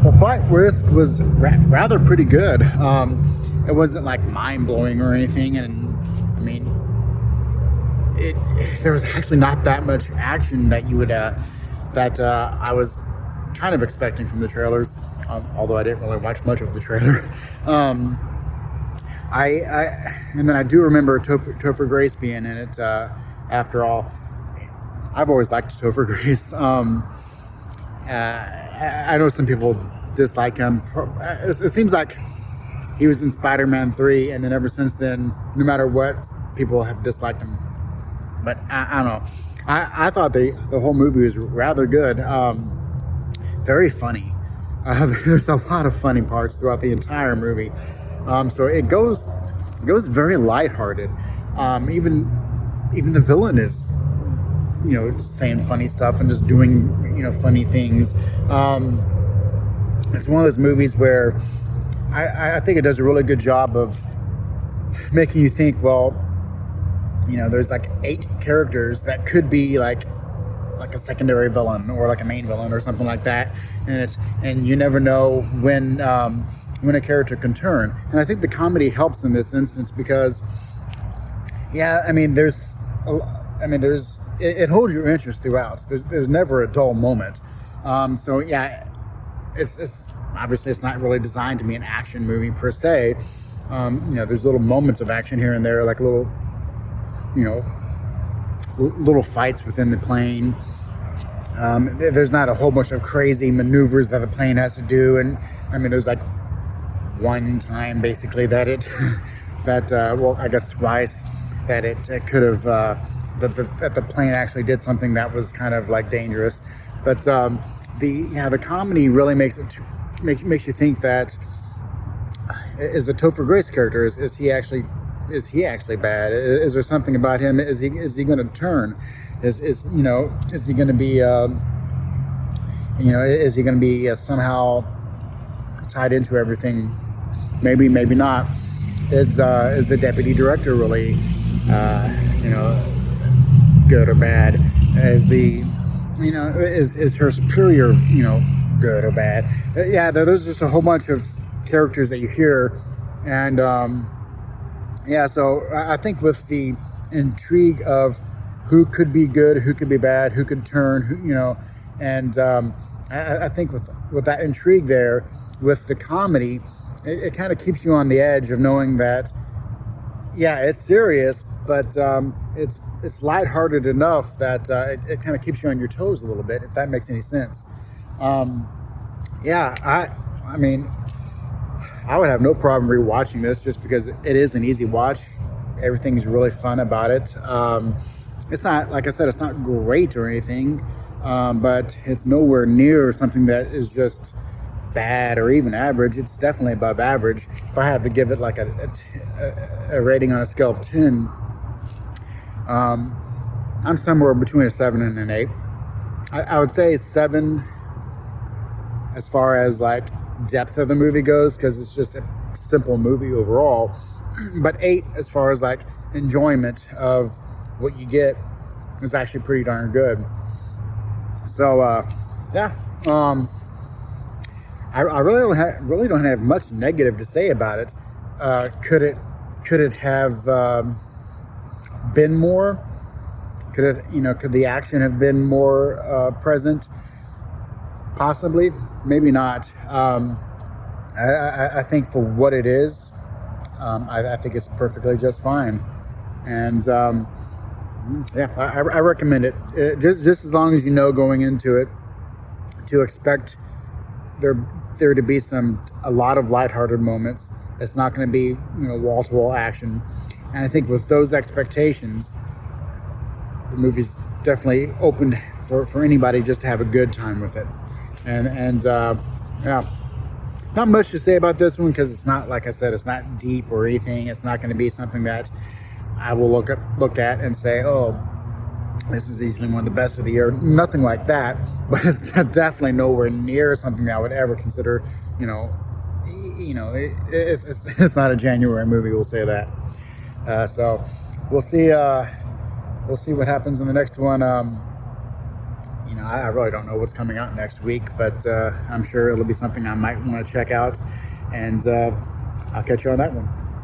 Well, Flight Risk was rather pretty good. It wasn't like mind blowing or anything, and I mean, it there was actually not that much action that you would that I was kind of expecting from the trailers. Although I didn't really watch much of the trailer. um, and then I do remember Topher Grace being in it. After all, I've always liked Topher Grace. I know some people dislike him. It seems like he was in Spider-Man 3, and then ever since then, no matter what, people have disliked him. But I don't know. I thought the whole movie was rather good. Very funny. There's a lot of funny parts throughout the entire movie. So it goes very lighthearted. Even the villain is, saying funny stuff and just doing, funny things. It's one of those movies where I think it does a really good job of making you think, well, there's like 8 characters that could be like a secondary villain or like a main villain or something like that, and you never know when a character can turn. And I think the comedy helps in this instance because, it holds your interest throughout. There's never a dull moment. It's obviously it's not really designed to be an action movie per se. There's little moments of action here and there, like little fights within the plane. There's not a whole bunch of crazy maneuvers that the plane has to do, and there's like one time basically that I guess twice that it could have that the plane actually did something that was kind of like dangerous. But the comedy really makes you think that is the Topher Grace character, is he actually bad? Is there something about him? Is he going to turn? Is he going to be is he going to be somehow tied into everything? Maybe not. Is the deputy director really good or bad? Is her superior good or bad? There's just a whole bunch of characters that you hear, and so I think with the intrigue of who could be good, who could be bad, who could turn, and I think with that intrigue there, with the comedy, it kind of keeps you on the edge of knowing that, it's serious, but it's lighthearted enough that it kind of keeps you on your toes a little bit, if that makes any sense. I would have no problem rewatching this just because it is an easy watch. Everything's really fun about it. It's not, like I said, it's not great or anything, but it's nowhere near something that is just bad or even average. It's definitely above average. If I had to give it like a rating on a scale of 10, I'm somewhere between a 7 and an 8. I would say 7 as far as like depth of the movie goes, because it's just a simple movie overall, but 8 as far as like enjoyment of what you get is actually pretty darn good. So I really don't have much negative to say about it. Could it have been more? Could the action have been more present? Possibly, maybe not. I think for what it is, I think it's perfectly just fine. And I recommend it. Just as long as you know going into it to expect there to be a lot of lighthearted moments. It's not going to be wall-to-wall action. And I think with those expectations, the movie's definitely open for anybody just to have a good time with it. And not much to say about this one because it's not, like I said, it's not deep or anything. It's not going to be something that I will look at and say, oh, this is easily one of the best of the year. Nothing like that, but it's definitely nowhere near something that I would ever consider. It's not a January movie. We'll say that. So we'll see. We'll see what happens in the next one. I really don't know what's coming out next week, but I'm sure it'll be something I might want to check out. And I'll catch you on that one.